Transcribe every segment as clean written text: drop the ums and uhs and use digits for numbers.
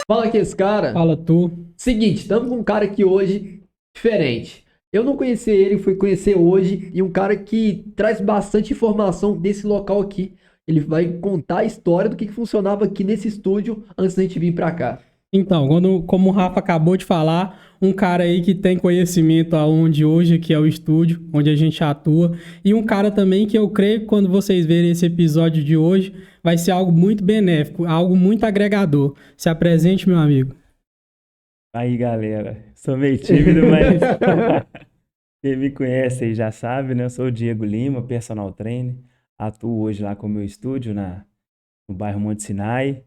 Fala aqui, esse cara. Fala tu. Seguinte, estamos com um cara aqui hoje diferente. Eu não conheci ele, fui conhecer hoje e um cara que traz bastante informação desse local aqui. Ele vai contar a história do que funcionava aqui nesse estúdio antes da gente vir pra cá. Então, como o Rafa acabou de falar, um cara aí que tem conhecimento aonde hoje que é o estúdio, onde a gente atua, e um cara também que eu creio que quando vocês verem esse episódio de hoje, vai ser algo muito benéfico, algo muito agregador. Se apresente, meu amigo. Aí, galera, sou meio tímido, mas quem me conhece aí já sabe, né? Eu sou o Diego Lima, personal trainer. Atuo hoje lá com o meu estúdio no bairro Monte Sinai.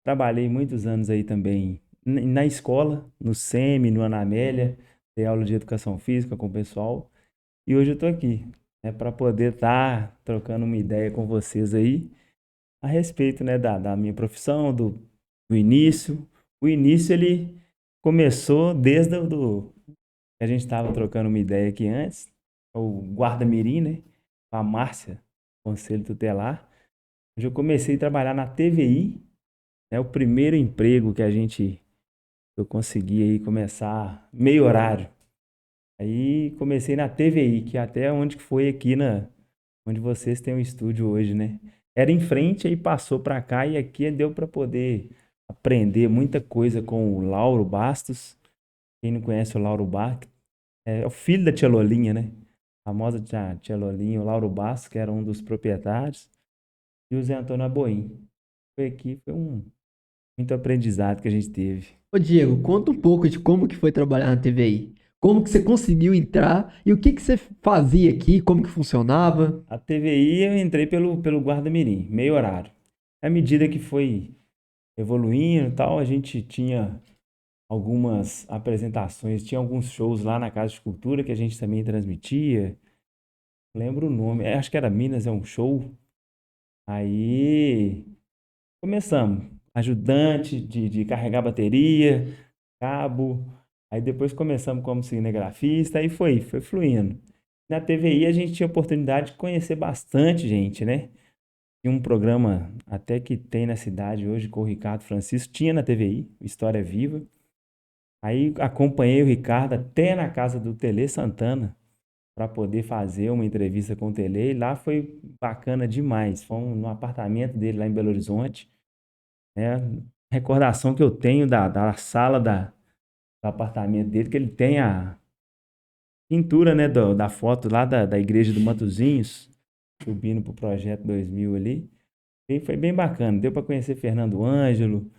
Trabalhei muitos anos aí também na escola, no SEMI, no Ana Amélia, dei aula de educação física com o pessoal. E hoje eu tô aqui, né, para poder estar trocando uma ideia com vocês aí a respeito, né, da minha profissão, do início. O início, ele começou desde que a gente estava trocando uma ideia aqui antes, o guarda-mirim, né, a Márcia, Conselho Tutelar. Hoje eu comecei a trabalhar na TVI, né, o primeiro emprego eu consegui aí começar meio horário. Aí comecei na TVI, que é até onde que foi aqui onde vocês têm um estúdio hoje, né? Era em frente, aí passou para cá e aqui deu para poder aprender muita coisa com o Lauro Bastos. Quem não conhece o Lauro Bastos, é o filho da tia Lolinha, né? A famosa tia Lolinha, o Lauro Bastos, que era um dos proprietários, e o Zé Antônio Aboim. Foi aqui, muito aprendizado que a gente teve. Ô Diego, conta um pouco de como que foi trabalhar na TVI. Como que você conseguiu entrar e o que que você fazia aqui, como que funcionava. A TVI eu entrei pelo guarda-mirim, meio horário. À medida que foi evoluindo e tal, a gente tinha algumas apresentações, tinha alguns shows lá na Casa de Cultura que a gente também transmitia. Lembro o nome, acho que era Minas é um show. Aí começamos, ajudante de carregar bateria, cabo. Aí depois começamos como cinegrafista, aí foi fluindo. Na TVI a gente tinha oportunidade de conhecer bastante gente, né? Tinha um programa até que tem na cidade hoje com o Ricardo Francisco, tinha na TVI, História Viva. Aí acompanhei o Ricardo até na casa do Tele Santana para poder fazer uma entrevista com o Tele. E lá foi bacana demais. Fomos no apartamento dele lá em Belo Horizonte, né? Recordação que eu tenho da sala do apartamento dele, que ele tem a pintura, né, da foto lá da igreja do Matozinhos, subindo pro Projeto 2000 ali. E foi bem bacana. Deu para conhecer Fernando Ângelo.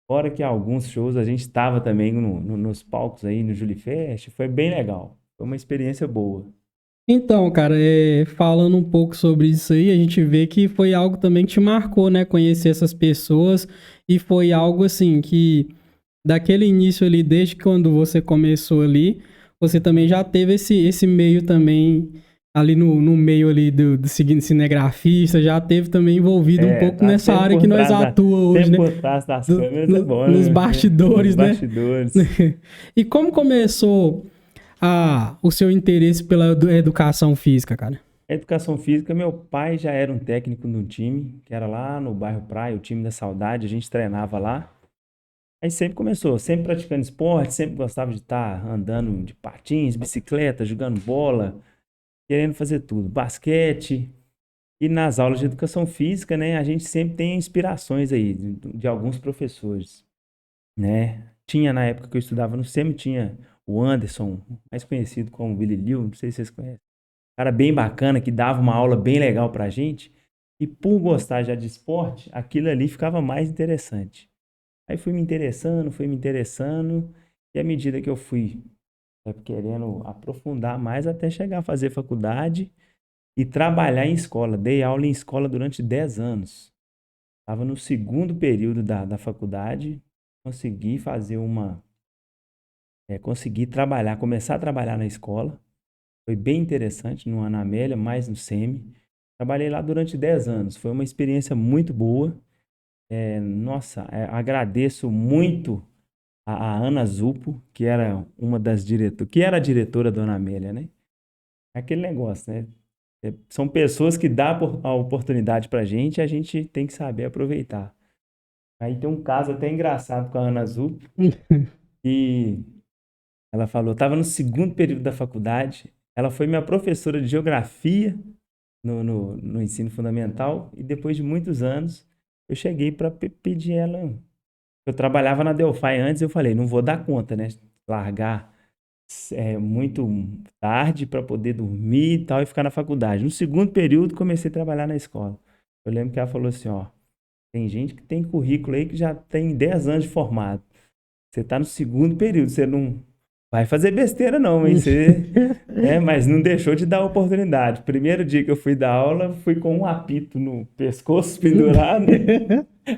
Fora que alguns shows a gente estava também nos palcos aí no Juli Fest. Foi bem legal. Foi uma experiência boa. Então, cara, falando um pouco sobre isso aí, a gente vê que foi algo também que te marcou, né? Conhecer essas pessoas e foi algo assim que daquele início ali, desde quando você começou ali, você também já teve esse meio também ali no meio ali do seguinte cinegrafista, já teve também envolvido um pouco Tá nessa área que nós atua hoje, sempre né? por trás das câmeras é bom, Nos né? Nos bastidores, né? bastidores. E como começou o seu interesse pela educação física, cara? A educação física, meu pai já era um técnico de um time, que era lá no bairro Praia, o time da Saudade, a gente treinava lá. Aí sempre começou, sempre praticando esporte, sempre gostava de estar andando de patins, bicicleta, jogando bola, querendo fazer tudo, basquete. E nas aulas de educação física, né, a gente sempre tem inspirações aí de alguns professores, né? Tinha na época que eu estudava no SEMI, tinha o Anderson, mais conhecido como Billy Liu, não sei se vocês conhecem. Cara bem bacana, que dava uma aula bem legal pra gente. E por gostar já de esporte, aquilo ali ficava mais interessante. Aí fui me interessando, e à medida que eu fui querendo aprofundar mais até chegar a fazer faculdade e trabalhar em escola. Dei aula em escola durante 10 anos. Estava no segundo período da faculdade, consegui fazer consegui trabalhar, começar a trabalhar na escola. Foi bem interessante, no Ana Amélia, mais no SEMI. Trabalhei lá durante 10 anos. Foi uma experiência muito boa. Nossa, agradeço muito a Ana Zupo, que era uma das diretoras, que era a diretora da Ana Amélia, né? É aquele negócio, né? São pessoas que dão a oportunidade pra gente e a gente tem que saber aproveitar. Aí tem um caso até engraçado com a Ana Azul, e ela falou, estava no segundo período da faculdade, ela foi minha professora de geografia no ensino fundamental, e depois de muitos anos, eu cheguei para pedir ela. Eu trabalhava na Delphi antes, eu falei, não vou dar conta, né? Largar muito tarde para poder dormir e tal e ficar na faculdade. No segundo período, comecei a trabalhar na escola. Eu lembro que ela falou assim, ó, tem gente que tem currículo aí que já tem 10 anos de formado. Você está no segundo período, você não vai fazer besteira não, hein? Mas não deixou de dar oportunidade. Primeiro dia que eu fui dar aula, fui com um apito no pescoço pendurado.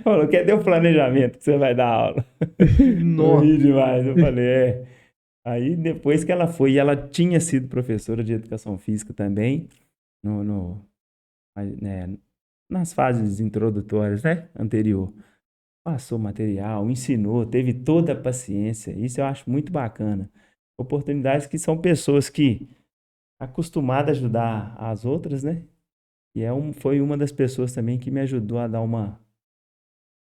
Falou, cadê o planejamento que você vai dar aula? Eu ri Nossa. demais. Eu falei, Aí depois que ela foi, e ela tinha sido professora de educação física também, no, no, né, nas fases introdutórias, né? Anterior. Passou material, ensinou, teve toda a paciência. Isso eu acho muito bacana. Oportunidades que são pessoas que acostumadas a ajudar as outras, né? E foi uma das pessoas também que me ajudou a dar uma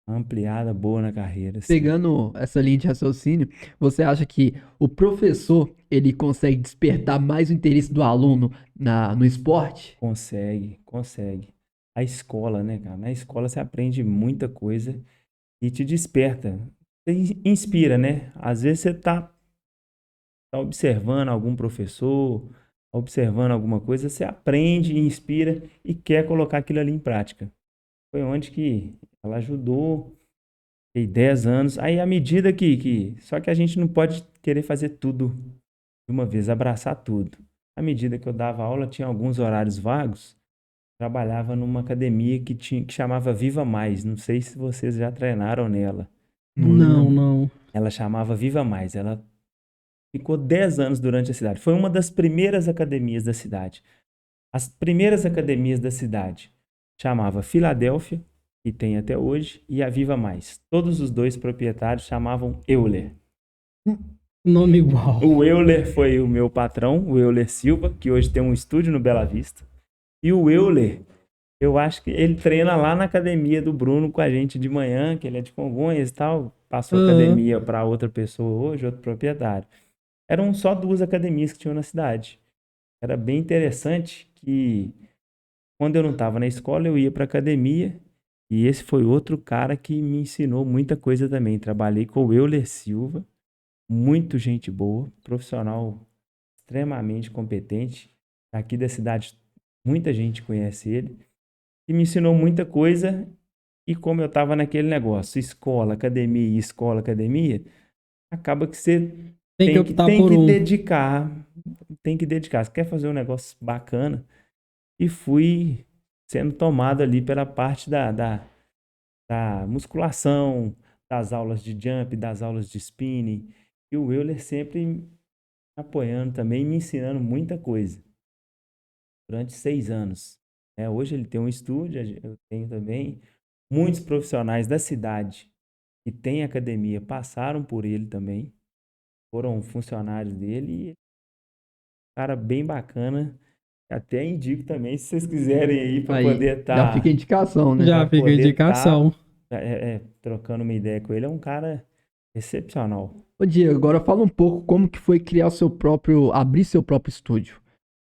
ampliada boa na carreira, assim. Pegando essa linha de raciocínio, você acha que o professor ele consegue despertar mais o interesse do aluno no esporte? Consegue, consegue. A escola, né, cara? Na escola você aprende muita coisa e te desperta. Você inspira, né? Às vezes você tá observando algum professor, observando alguma coisa, você aprende, inspira e quer colocar aquilo ali em prática. Foi onde que ela ajudou, tem 10 anos. Aí, à medida Só que a gente não pode querer fazer tudo de uma vez, abraçar tudo. À medida que eu dava aula, tinha alguns horários vagos. Trabalhava numa academia que chamava Viva Mais. Não sei se vocês já treinaram nela. Não Não, lembro. não. Ela chamava Viva Mais. Ela ficou 10 anos durante a cidade. Foi uma das primeiras academias da cidade. As primeiras academias da cidade chamava Filadélfia, que tem até hoje, e a Viva Mais. Todos os dois proprietários chamavam Euler. Nome igual. O Euler foi o meu patrão, o Euler Silva, que hoje tem um estúdio no Bela Vista. E o Euler, eu acho que ele treina lá na academia do Bruno com a gente de manhã, que ele é de Congonhas e tal. Passou a Aham. academia para outra pessoa hoje, outro proprietário. Eram só duas academias que tinham na cidade. Era bem interessante que quando eu não estava na escola, eu ia para academia. E esse foi outro cara que me ensinou muita coisa também. Trabalhei com o Euler Silva, muito gente boa, profissional extremamente competente. Aqui da cidade, muita gente conhece ele. E me ensinou muita coisa. E como eu estava naquele negócio, escola, academia, acaba que você Tem que tem que, optar tem por que um. dedicar, tem que dedicar. Você quer fazer um negócio bacana? E fui sendo tomado ali pela parte da musculação, das aulas de jump, das aulas de spinning. E o Euler sempre me apoiando também, me ensinando muita coisa durante 6 anos. Hoje ele tem um estúdio, eu tenho também. Muitos profissionais da cidade que têm academia passaram por ele também, foram funcionários dele. E cara bem bacana. Até indico também, se vocês quiserem aí para Aí poder já fica a estar indicação, né? Já fica a indicação. trocando uma ideia com ele. É um cara excepcional. Ô Diego, agora fala um pouco como que foi criar o seu próprio, abrir seu próprio estúdio.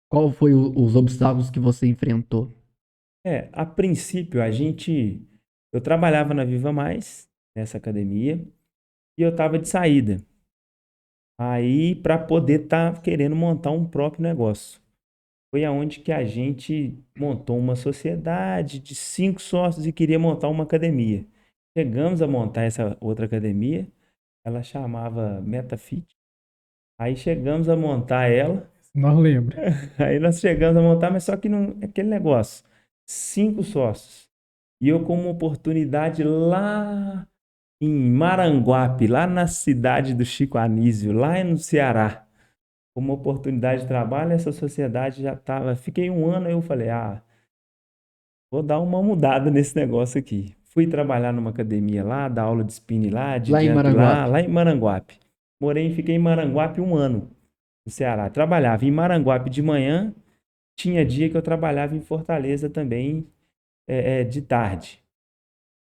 Qual foi os obstáculos que você enfrentou? A princípio, eu trabalhava na Viva Mais, nessa academia, e eu estava de saída. Aí, para poder estar querendo montar um próprio negócio. Foi aonde que a gente montou uma sociedade de 5 sócios e queria montar uma academia. Chegamos a montar essa outra academia, ela chamava MetaFit. Aí chegamos a montar ela, Nós lembra. aí nós chegamos a montar, mas só que não, aquele negócio, 5 sócios. E eu com uma oportunidade lá em Maranguape, lá na cidade do Chico Anísio, lá no Ceará. Uma oportunidade de trabalho, essa sociedade já estava. Fiquei um ano, aí eu falei, vou dar uma mudada nesse negócio aqui. Fui trabalhar numa academia lá, dar aula de spinning lá, de Lá em jump lá, Maranguape. lá em Maranguape. Fiquei em Maranguape um ano, no Ceará. Trabalhava em Maranguape de manhã, tinha dia que eu trabalhava em Fortaleza também, de tarde.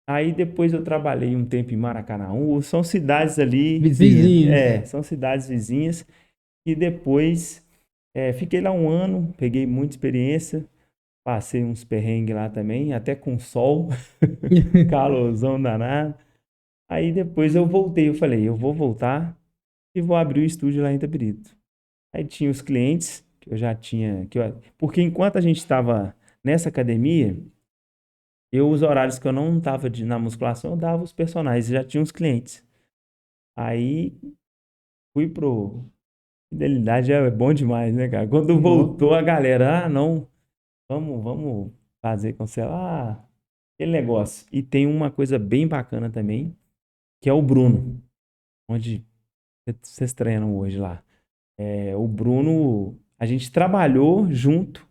Aí depois eu trabalhei um tempo em Maracanaú. São cidades ali, Vizinhos. são cidades vizinhas. E depois fiquei lá um ano, peguei muita experiência, passei uns perrengues lá também, até com sol, calorzão danado. Aí depois eu voltei, eu falei, eu vou voltar e vou abrir o estúdio lá em Itabirito. Aí tinha os clientes que eu já tinha, porque enquanto a gente estava nessa academia, os horários que eu não estava na musculação, eu dava os personagens, já tinha os clientes. Aí fui pro Fidelidade é bom demais, né, cara? Quando voltou a galera, não, vamos fazer cancelar aquele negócio. E tem uma coisa bem bacana também, que é o Bruno, onde vocês treinam hoje lá. O Bruno, a gente trabalhou junto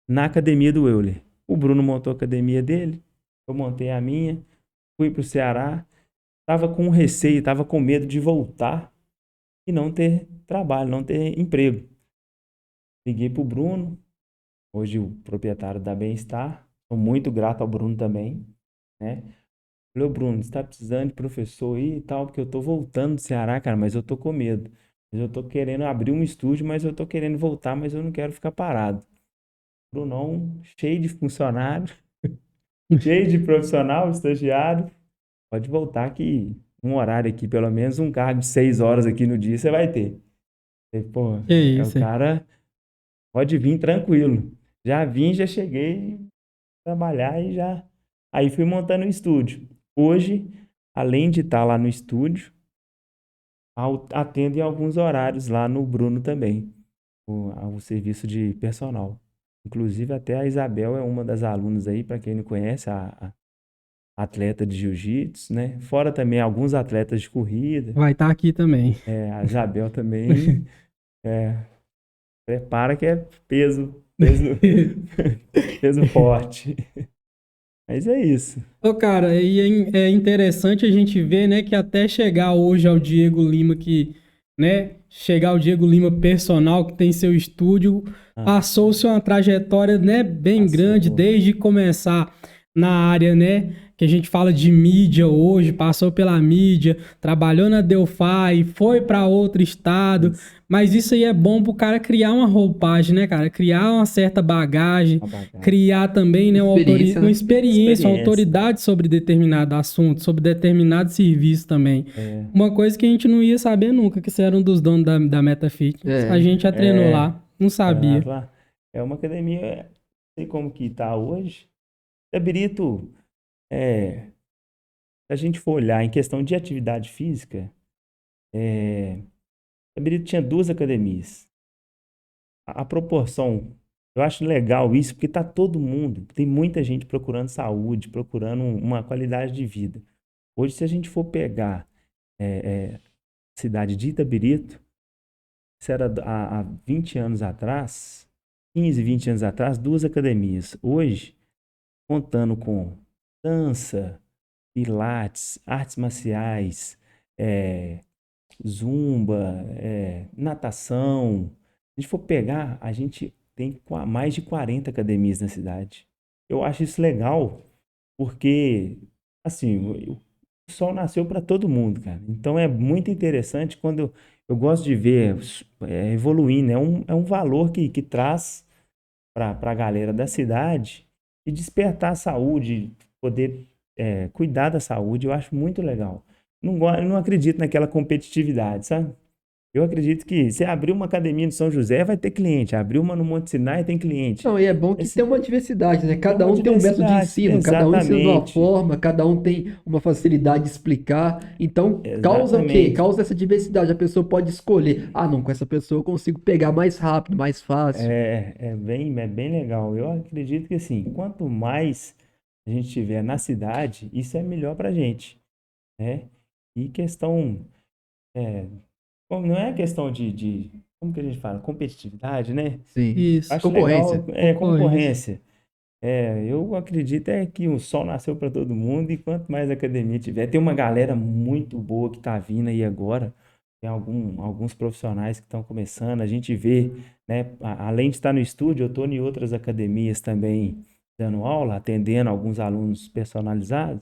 na academia do Euler. O Bruno montou a academia dele, eu montei a minha, fui pro Ceará, tava com receio, tava com medo de voltar e não ter trabalho, não ter emprego. Liguei pro Bruno, hoje o proprietário da Bem-Estar. Sou muito grato ao Bruno também, né? Falei, ô Bruno, você tá precisando de professor aí e tal, porque eu tô voltando do Ceará, cara, mas eu tô com medo. Mas eu tô querendo abrir um estúdio, mas eu tô querendo voltar, mas eu não quero ficar parado. Brunão, cheio de funcionário, cheio de profissional, estagiário. Pode voltar que um horário aqui, pelo menos um cargo de 6 horas aqui no dia, você vai ter. Falei, pô, Que o isso, é. cara pode vir tranquilo. Já vim, já cheguei trabalhar e já. Aí fui montando o estúdio. Hoje, além de estar lá no estúdio, atendo em alguns horários lá no Bruno também, o serviço de personal. Inclusive, até a Isabel é uma das alunas aí, para quem não conhece, a atleta de jiu-jitsu, né? Fora também alguns atletas de corrida. Vai estar aqui também. A Isabel também prepara que é peso, peso forte. Mas é isso. Ô, cara, e é interessante a gente ver, né, que até chegar hoje ao Diego Lima, que, né, chegar ao Diego Lima personal, que tem seu estúdio, Ah, passou-se uma trajetória, né, bem grande, passou. desde começar na área, né, que a gente fala de mídia hoje, passou pela mídia, trabalhou na Delphi, foi para outro estado, Isso, mas isso aí é bom pro cara criar uma roupagem, né, cara, criar uma certa bagagem, uma bagagem. criar também, né, Experiência, uma né? experiência, uma Experiência. autoridade sobre determinado assunto, sobre determinado serviço também. É, Uma coisa que a gente não ia saber nunca, que você era um dos donos da Meta Fitness. A É. gente já treinou lá, não sabia. treinado lá. É uma academia, não sei como que tá hoje. Tabirito, se a gente for olhar em questão de atividade física, Tabirito tinha 2 academias. A proporção, eu acho legal isso, porque tá todo mundo, tem muita gente procurando saúde, procurando uma qualidade de vida. Hoje, se a gente for pegar a cidade de Itabirito, isso era há 20 anos atrás, 15, 20 anos atrás, 2 academias. Hoje, contando com dança, pilates, artes marciais, zumba, natação. Se a gente for pegar, a gente tem mais de 40 academias na cidade. Eu acho isso legal, porque, assim, o sol nasceu para todo mundo, cara. Então é muito interessante quando eu gosto de ver evoluindo. É um valor que traz para a galera da cidade e despertar a saúde, poder cuidar da saúde, eu acho muito legal. Eu não acredito naquela competitividade, sabe? Eu acredito que se abrir uma academia no São José, vai ter cliente. Abrir uma no Monte Sinai, tem cliente. Não, e é bom que tem Esse, uma diversidade, né? tem Cada uma um tem um método de diversidade. ensino, cada um ensina de uma Exatamente. forma, cada um tem uma facilidade de explicar. Então, causa o quê? Exatamente. Causa essa diversidade. A pessoa pode escolher. Ah, não, com essa pessoa eu consigo pegar mais rápido, mais fácil. É bem legal. Eu acredito que, assim, quanto mais a gente tiver na cidade, isso é melhor pra gente, né? E questão, é, não é questão como que a gente fala? Competitividade, né? Sim. Isso, Acho legal, Concorrência. concorrência. concorrência. Eu acredito que o sol nasceu para todo mundo e quanto mais academia tiver, tem uma galera muito boa que tá vindo aí agora. Tem alguns profissionais que estão começando. A gente vê, né? Além de estar no estúdio, eu estou em outras academias também dando aula, atendendo alguns alunos personalizados.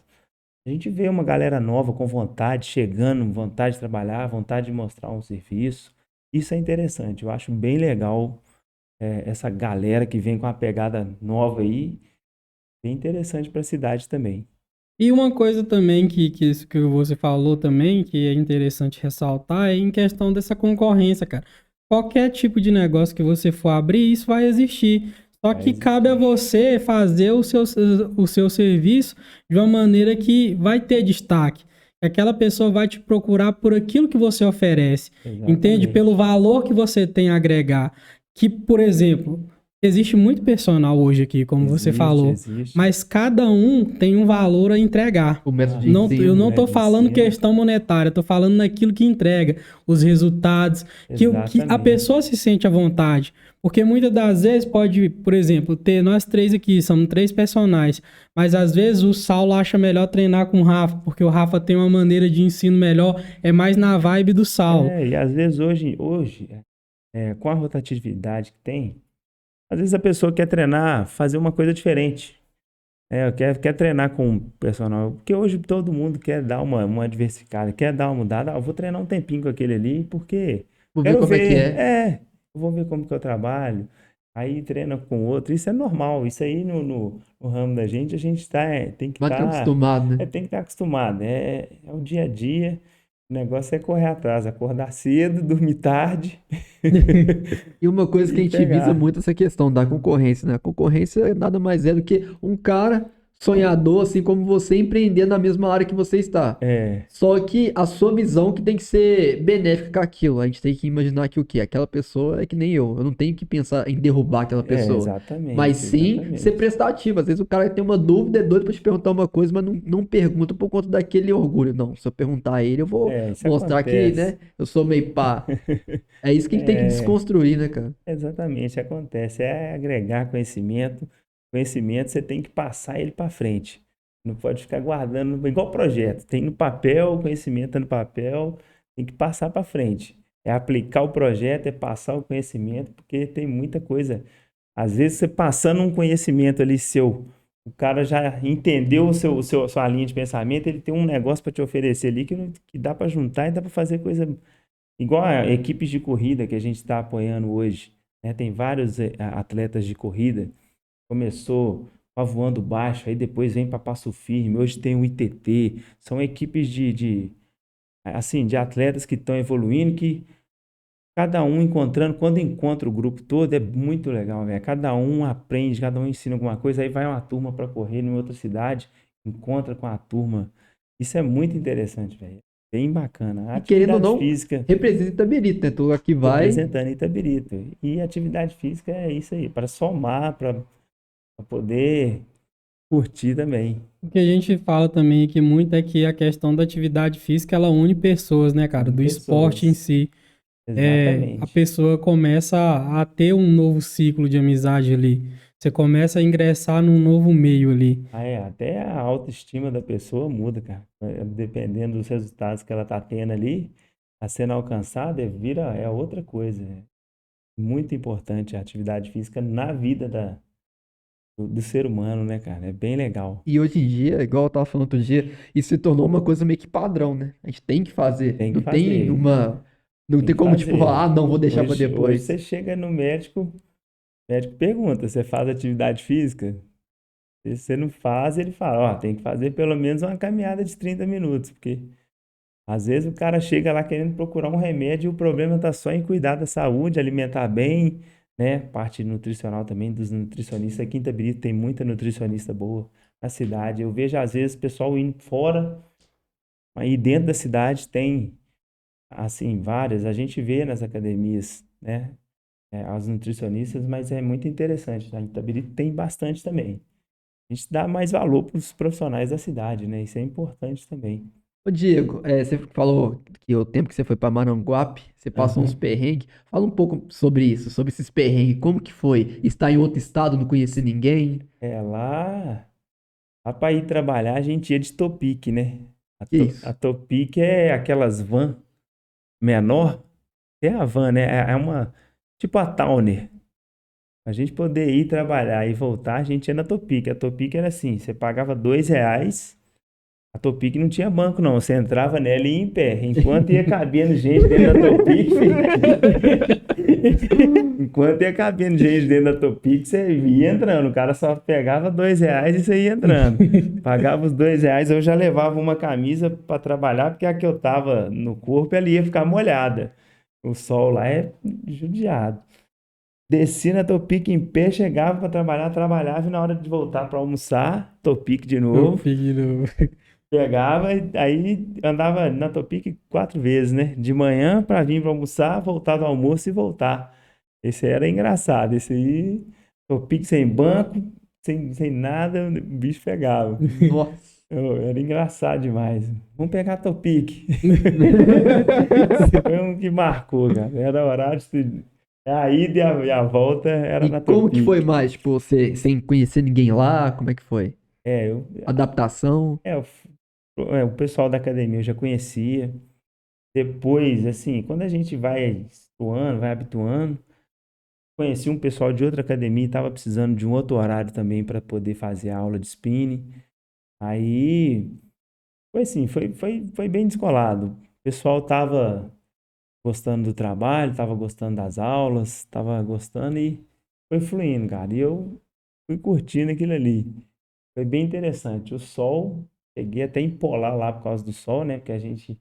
A gente vê uma galera nova com vontade, chegando, vontade de trabalhar, vontade de mostrar um serviço. Isso é interessante, eu acho bem legal essa galera que vem com uma pegada nova aí, bem interessante para a cidade também. E uma coisa também que você falou também, que é interessante ressaltar, é em questão dessa concorrência, cara. Qualquer tipo de negócio que você for abrir, isso vai existir. Só Vai que cabe a existir. você fazer o seu serviço de uma maneira que vai ter destaque. Que aquela pessoa vai te procurar por aquilo que você oferece. Entende? Pelo Exatamente. valor que você tem a agregar. Que, por exemplo, existe muito personal hoje aqui, como você Existe, falou. existe. Mas cada um tem um valor a entregar. O método de Aham, Eu ensino. não né, estou de falando ensino. questão monetária, estou falando naquilo que entrega, os resultados, que a pessoa Exatamente. se sente à vontade. Porque muitas das vezes pode, por exemplo, ter nós três aqui, somos três personagens, mas às vezes o Saulo acha melhor treinar com o Rafa, porque o Rafa tem uma maneira de ensino melhor, é mais na vibe do Saulo. E às vezes hoje com a rotatividade que tem, às vezes a pessoa quer treinar, fazer uma coisa diferente. Quer treinar com um personal, porque hoje todo mundo quer dar uma diversificada, quer dar uma mudada. Eu vou treinar um tempinho com aquele ali, porque Vou ver quero como é que ver, é. eu vou ver como que eu trabalho. Aí treina com outro, isso é normal. Isso aí no ramo da gente, a gente tem que Mais que estar, acostumado, né? tem que estar acostumado. É o dia a dia. O negócio é correr atrás, acordar cedo, dormir tarde E uma coisa que e a gente visa pegar. muito é essa questão da concorrência, né? A concorrência nada mais é do que um cara sonhador, assim como você, empreender na mesma área que você está. É, Só que a sua visão que tem que ser benéfica com aquilo. A gente tem que imaginar que o quê? Aquela pessoa é que nem eu. Eu não tenho que pensar em derrubar aquela pessoa. Mas exatamente, sim ser exatamente. prestativo. Às vezes o cara tem uma dúvida, é doido pra te perguntar uma coisa, mas não pergunta por conta daquele orgulho. Não, se eu perguntar a ele, eu vou Isso mostrar que, acontece. né, eu sou meio pá. É isso que a gente tem que É, desconstruir, né, cara? exatamente, acontece. É agregar conhecimento. Conhecimento você tem que passar ele para frente. Não pode ficar guardando, igual projeto. Tem no papel, o conhecimento é no papel, tem que passar para frente. É aplicar o projeto, é passar o conhecimento, porque tem muita coisa. Às vezes você passando um conhecimento ali seu, o cara já entendeu sua linha de pensamento, ele tem um negócio para te oferecer ali que dá para juntar e dá para fazer coisa. Igual a equipes de corrida que a gente está apoiando hoje, né? Tem vários atletas de corrida. Começou voando baixo, aí depois vem para Passo Firme. Hoje tem o ITT. São equipes assim, de atletas que estão evoluindo, que cada um encontrando, quando encontra o grupo todo, é muito legal, velho. Cada um aprende, cada um ensina alguma coisa. Aí vai uma turma para correr em outra cidade, encontra com a turma. Isso é muito interessante, velho. Bem bacana. A E querendo ou atividade não, física. representa Itabirito, né? Tu aqui vai. Representando Itabirito. E atividade física é isso aí, para somar, para poder curtir também. O que a gente fala também aqui muito é que a questão da atividade física, ela une pessoas, né, cara? Une Do esporte em pessoas. si. A Exatamente. pessoa começa a ter um novo ciclo de amizade ali. Você começa a ingressar num novo meio ali. Até a autoestima da pessoa muda, cara. Dependendo dos resultados que ela tá tendo ali, tá sendo alcançada, é outra coisa. É muito importante a atividade física na vida do ser humano, né, cara? É bem legal. E hoje em dia, igual eu tava falando outro dia, isso se tornou uma coisa meio que padrão, né? A gente tem que fazer. Tem Não que tem fazer. uma. Não Tem tem que como, tipo, fazer. falar, ah, não, vou deixar pra Hoje depois. você chega no médico, o médico pergunta, você faz atividade física? Se você não faz, ele fala, ó, tem que fazer pelo menos uma caminhada de 30 minutos, porque às vezes o cara chega lá querendo procurar um remédio e o problema tá só em cuidar da saúde, alimentar bem, né? Parte nutricional também dos nutricionistas. Aqui em Itabirito tem muita nutricionista boa na cidade. Eu vejo às vezes o pessoal indo fora, aí dentro da cidade tem, assim, várias. A gente vê nas academias, né? As nutricionistas, mas é muito interessante. Tá? Em Itabirito tem bastante também. A gente dá mais valor para os profissionais da cidade, né? Isso é importante também. Ô, Diego, você falou que o tempo que você foi pra Maranguape, você passou uns Aham. perrengues. Fala um pouco sobre isso, sobre esses perrengues. Como que foi? Estar em outro estado, não conhecer ninguém? Lá para ir trabalhar, a gente ia de Topic, né? Que A isso? Topic é aquelas van menor. É a van, né? É uma, tipo a Towner. A gente poder ir trabalhar e voltar, a gente ia na Topic. A Topic era assim, você pagava R$ 2 A Topic não tinha banco, não. Você entrava nela e ia em pé. Enquanto ia cabendo gente dentro da Topic, enquanto ia cabendo gente dentro da Topic, você ia entrando. O cara só pegava R$ 2 e você ia entrando. Pagava os R$ 2, eu já levava uma camisa para trabalhar, porque a que eu tava no corpo, ela ia ficar molhada. O sol lá é judiado. Desci na Topic em pé, chegava para trabalhar, trabalhava e na hora de voltar para almoçar, Topic de Eu novo. fiquei no- Pegava, aí andava na Topic 4 vezes, né? De manhã para vir para almoçar, voltar do almoço e voltar. Esse aí era engraçado. Esse aí, Topic sem banco, sem nada, o bicho pegava. Nossa. Era engraçado demais. Vamos pegar a Topic. Foi um que marcou, cara. Era horário de... A ida e a volta era E na como que foi Topic. mais? Tipo, você sem conhecer ninguém lá? Como é que foi? É, Adaptação? o pessoal da academia eu já conhecia. Depois, assim, quando a gente vai estudando, vai habituando, conheci um pessoal de outra academia e estava precisando de um outro horário também para poder fazer a aula de spinning. Aí, foi assim, foi bem descolado. O pessoal estava gostando do trabalho, estava gostando das aulas, estava gostando e foi fluindo, cara. E eu fui curtindo aquilo ali. Foi bem interessante. O sol, cheguei até a empolar lá por causa do sol, né? Porque a gente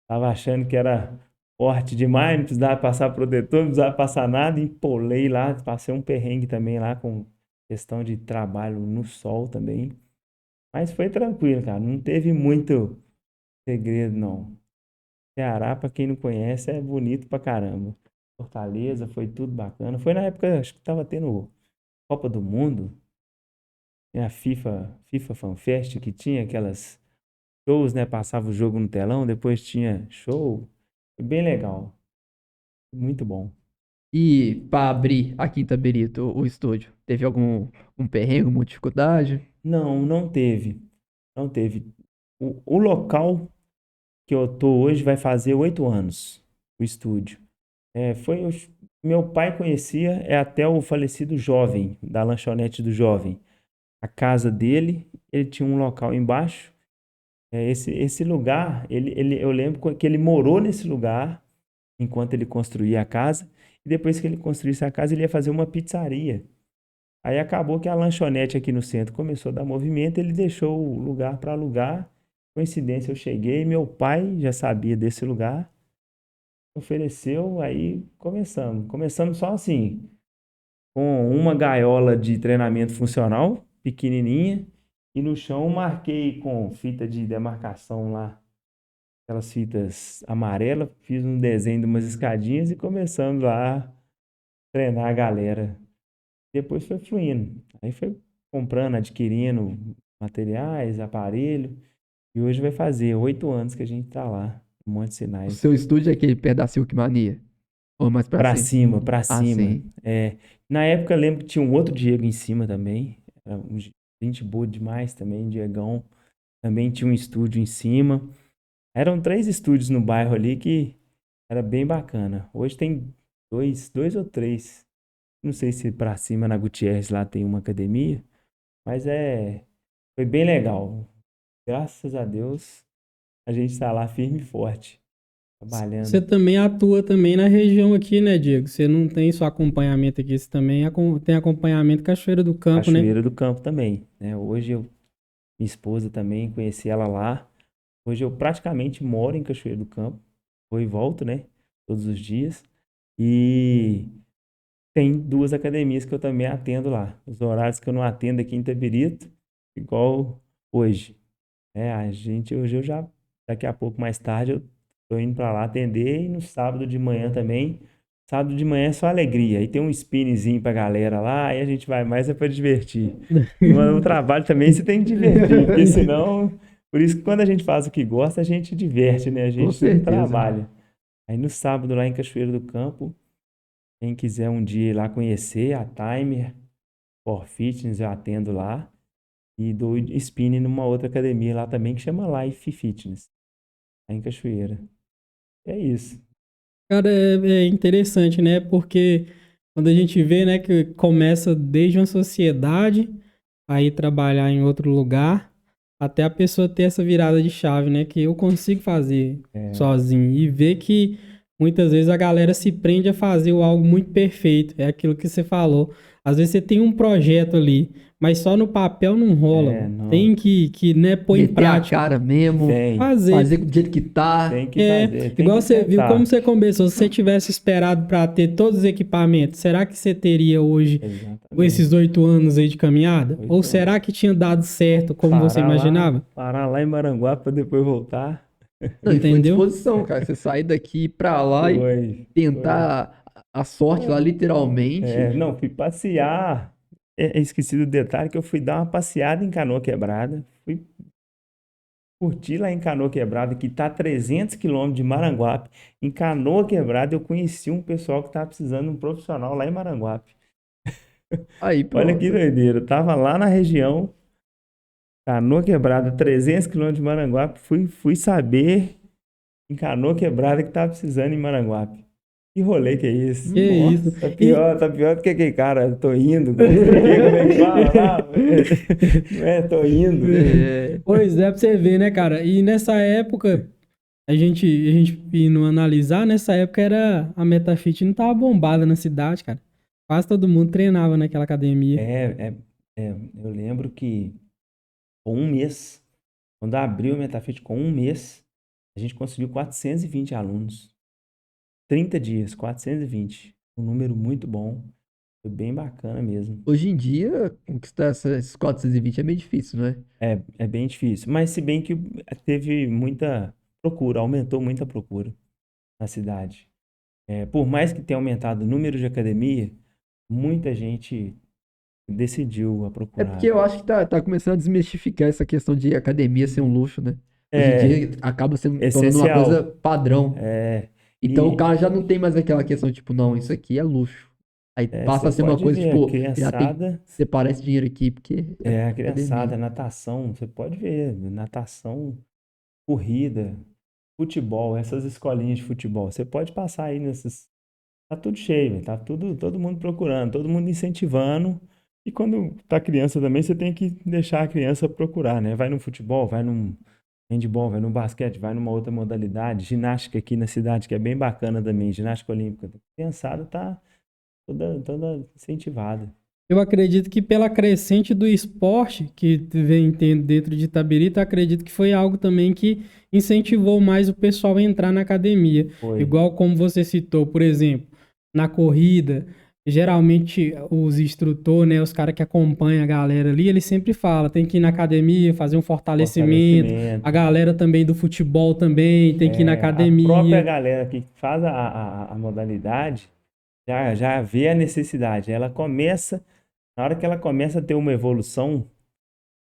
tava achando que era forte demais, não precisava passar protetor, não precisava passar nada, empolei lá, passei um perrengue também lá com questão de trabalho no sol também. Mas foi tranquilo, cara, não teve muito segredo, não. Ceará, pra quem não conhece, é bonito pra caramba. Fortaleza, foi tudo bacana. Foi na época, acho que tava tendo Copa do Mundo, né, a FIFA Fan Fest, que tinha aquelas shows, né? Passava o jogo no telão, depois tinha show. Foi bem legal. Muito bom. E pra abrir aqui em Itabirito o estúdio, teve algum um perrengue, alguma dificuldade? Não, não teve. Não teve. O local que eu tô hoje vai fazer 8 anos, o estúdio. Meu pai conhecia, é até o falecido Jovem, da lanchonete do Jovem. A casa dele, ele tinha um local embaixo. Esse lugar, eu lembro que ele morou nesse lugar enquanto ele construía a casa. E depois que ele construísse a casa, ele ia fazer uma pizzaria. Aí acabou que a lanchonete aqui no centro começou a dar movimento, ele deixou o lugar para alugar. Coincidência, eu cheguei, meu pai já sabia desse lugar, ofereceu, aí começamos. Começamos só assim, com uma gaiola de treinamento funcional, pequenininha, e no chão marquei com fita de demarcação lá, aquelas fitas amarelas, fiz um desenho de umas escadinhas e começamos lá a treinar a galera. Depois foi fluindo. Aí foi comprando, adquirindo materiais, aparelho. E hoje vai fazer 8 anos que a gente tá lá, em Monte O Sinai. seu estúdio é aquele perto da Silk Mania? Ou mais pra Pra cima? cima, pra Ah, cima. sim. Na época eu lembro que tinha um outro Diego em cima também. Era gente boa demais também, Diegão. Também tinha um estúdio em cima. Eram 3 estúdios no bairro ali que era bem bacana. Hoje tem dois ou três. Não sei se pra cima na Gutierrez lá tem uma academia, mas foi bem legal. Graças a Deus, a gente tá lá firme e forte, Você trabalhando. também atua também na região aqui, né, Diego? Você não tem só acompanhamento aqui, você também tem acompanhamento Cachoeira do Campo, né? Cachoeira do Campo também, né? Minha esposa também, conheci ela lá. Hoje eu praticamente moro em Cachoeira do Campo. Vou e volto, né? Todos os dias. E tem 2 academias que eu também atendo lá. Os horários que eu não atendo aqui em Itabirito, igual hoje. Hoje eu já, daqui a pouco mais tarde, eu tô indo para lá atender e no sábado de manhã também. Sábado de manhã é só alegria. Aí tem um spinningzinho pra galera lá, aí a gente vai mais é para divertir. No trabalho também você tem que divertir, porque senão, por isso que quando a gente faz o que gosta, a gente diverte, né? A Com gente não certeza. trabalha. Aí no sábado lá em Cachoeiro do Campo, quem quiser um dia ir lá conhecer a Timer for Fitness, eu atendo lá. E dou spinning numa outra academia lá também que chama Life Fitness, lá em Cachoeira. É isso. Cara, é interessante, né? Porque quando a gente vê, né, que começa desde uma sociedade, aí trabalhar em outro lugar, até a pessoa ter essa virada de chave, né? Que eu consigo fazer É, sozinho e ver que muitas vezes a galera se prende a fazer algo muito perfeito. É aquilo que você falou. Às vezes você tem um projeto ali, mas só no papel não rola, mano. não, Tem que, né, pôr em Meter a prática. cara mesmo, tem, Fazer. fazer do jeito que tá. tem que fazer, tem Igual que você viu, como tentar. você começou, se você tivesse esperado para ter todos os equipamentos, será que você teria hoje com esses Exatamente. 8 anos aí de caminhada? Ou 8 anos. será que tinha dado certo como você imaginava? Parar lá em Maranguape para depois voltar. Não, e foi Entendeu? disposição, cara. Você sair daqui pra lá e Foi. tentar a sorte lá, literalmente. Não, fui passear. Esqueci do detalhe que eu fui dar uma passeada em Canoa Quebrada. Fui curtir lá em Canoa Quebrada, que tá a 300 quilômetros de Maranguape. Em Canoa Quebrada eu conheci um pessoal que tava precisando de um profissional lá em Maranguape. Aí Olha que pronto. doideira. Eu tava lá na região, Canoa Quebrada, 300 quilômetros de Maranguape. Fui saber em Canoa Quebrada que tava precisando em Maranguape. Que rolê que é esse? Que isso. Nossa, E, tá pior do que aquele cara, tô indo. Como é que fala lá? Não é, tô indo. É, pois é, pra você ver, né, cara? E nessa época, a gente indo analisar, nessa época a Metafit não tava bombada na cidade, cara. Quase todo mundo treinava naquela academia. É, é, eu lembro que com um mês, quando abriu o Metafit com um mês, a gente conseguiu 420 alunos. 30 dias, 420. Um número muito bom. Foi bem bacana mesmo. hoje em dia, conquistar esses 420 é meio difícil, não é? É bem difícil. Mas se bem que teve muita procura, aumentou muita procura na cidade. Por mais que tenha aumentado o número de academia, muita gente decidiu a É porque procurar. eu acho que tá começando a desmistificar essa questão de academia ser um luxo, né? Hoje em É, dia acaba sendo tornando uma coisa essencial. padrão. É, Então o e cara já não tem mais aquela questão, tipo, não, isso aqui é luxo. Aí passa você a ser uma pode coisa, ver, a tipo, já tem que criançada, separar esse dinheiro aqui, porque é a academia. criançada, natação, você pode ver, natação, corrida, futebol, essas escolinhas de futebol. Você pode passar aí nessas. Tá tudo cheio, velho, tá tudo, todo mundo procurando, todo mundo incentivando. E quando tá criança também, você tem que deixar a criança procurar, né? Vai no futebol, vai num handball, vai no basquete, vai numa outra modalidade. Ginástica aqui na cidade, que é bem bacana também, ginástica olímpica. A criançada tá toda incentivada. Eu acredito que pela crescente do esporte que vem tendo dentro de Itabirito, acredito que foi algo também que incentivou mais o pessoal a entrar na academia. Foi. Igual como você citou, por exemplo, na corrida, geralmente os instrutores, né, os caras que acompanham a galera ali, eles sempre falam, tem que ir na academia, fazer um fortalecimento. A Fortalecimento. galera também do futebol também tem que ir na A própria academia. galera que faz a modalidade já vê a necessidade. Ela começa, na hora que ela começa a ter uma evolução,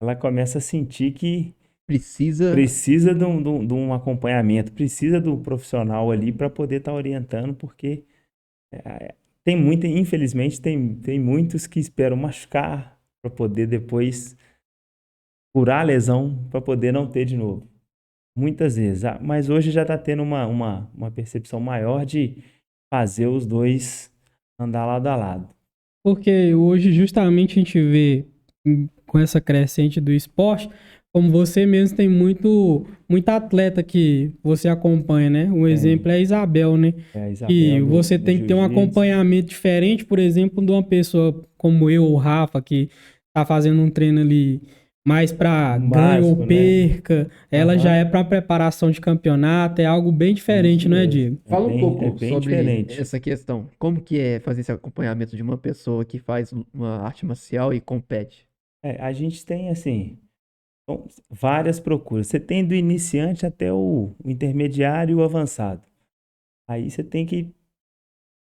ela começa a sentir que Precisa. precisa de um acompanhamento, precisa do profissional ali para poder estar orientando, porque tem muita, infelizmente, tem muitos que esperam machucar para poder depois curar a lesão, para poder não ter de novo. Muitas vezes. Mas hoje já está tendo uma percepção maior de fazer os dois andar lado a lado. Porque hoje justamente a gente vê com essa crescente do esporte, como você mesmo tem muito atleta que você acompanha, né? Um exemplo é a Isabel, né? A Que Isabel você do tem que ter um jiu-jitsu. acompanhamento diferente, por exemplo, de uma pessoa como eu, o Rafa, que tá fazendo um treino ali mais para Um ganho ou básico, né? perca, ela já Aham. é para preparação de campeonato, é algo bem Isso diferente, não é, mesmo. Diego? Fala um É pouco bem sobre diferente. essa questão. Como que é fazer esse acompanhamento de uma pessoa que faz uma arte marcial e compete? A gente tem, assim, várias procuras. Você tem do iniciante até o intermediário e o avançado. Aí você tem que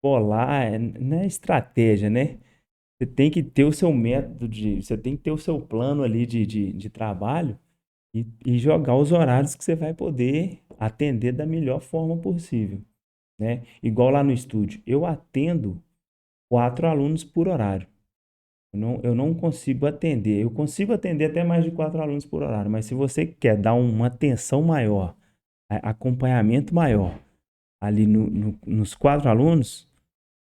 bolar, não é estratégia, né? Você tem que ter o seu método você tem que ter o seu plano ali de trabalho e jogar os horários que você vai poder atender da melhor forma possível, né? Igual lá no estúdio, eu atendo 4 alunos por horário. Eu não consigo atender. Eu consigo atender até mais de 4 alunos por horário, mas se você quer dar uma atenção maior, acompanhamento maior ali nos 4 alunos,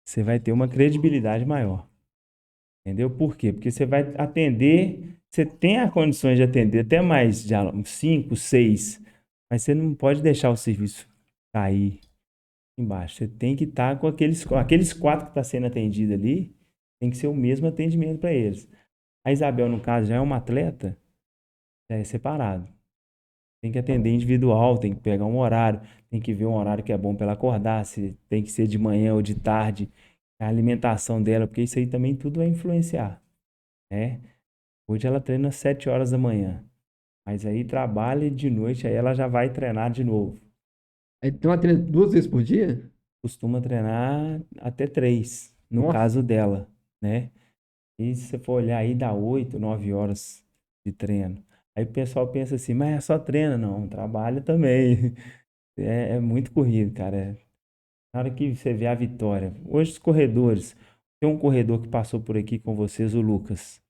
você vai ter uma credibilidade maior. Entendeu? Por quê? Porque você vai atender, você tem as condições de atender até mais, de alunos, 5, 6, mas você não pode deixar o serviço cair embaixo. Você tem que estar com aqueles 4 que está sendo atendido ali, tem que ser o mesmo atendimento para eles. A Isabel, no caso, já é uma atleta, já é separado. Tem que atender individual, tem que pegar um horário, tem que ver um horário que é bom para ela acordar, se tem que ser de manhã ou de tarde, a alimentação dela, porque isso aí também tudo vai influenciar, né? Hoje ela treina às 7 horas da manhã, mas aí trabalha e de noite, aí ela já vai treinar de novo. Aí tem uma treina 2 vezes por dia? Costuma treinar até 3, no Nossa. caso dela, né? E se você for olhar aí, dá 8, 9 horas de treino. Aí o pessoal pensa assim, mas é só treino? Não, trabalha também. É muito corrido, cara. Na hora que você vê a vitória. Hoje os corredores, tem um corredor que passou por aqui com vocês, o Lucas.